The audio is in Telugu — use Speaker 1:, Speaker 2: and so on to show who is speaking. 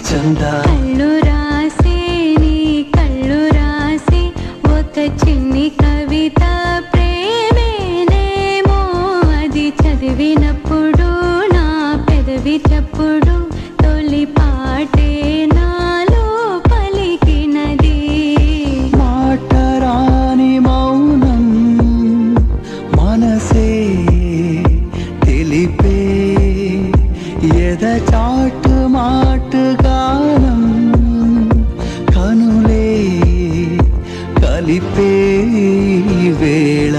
Speaker 1: చందా
Speaker 2: కళ్ళు రాసే నీ కళ్ళు రాసే ఒక చిన్ని కవిత ప్రేమేనేమో అది చదివినప్పుడు నా పెదవి చప్పుడు తొలి పాటే నాలో పలికినది
Speaker 1: మాటరాని మౌనం మనసే తెలిపే ఎద చాటు మాటు గానం కనులే కలిపే వేళ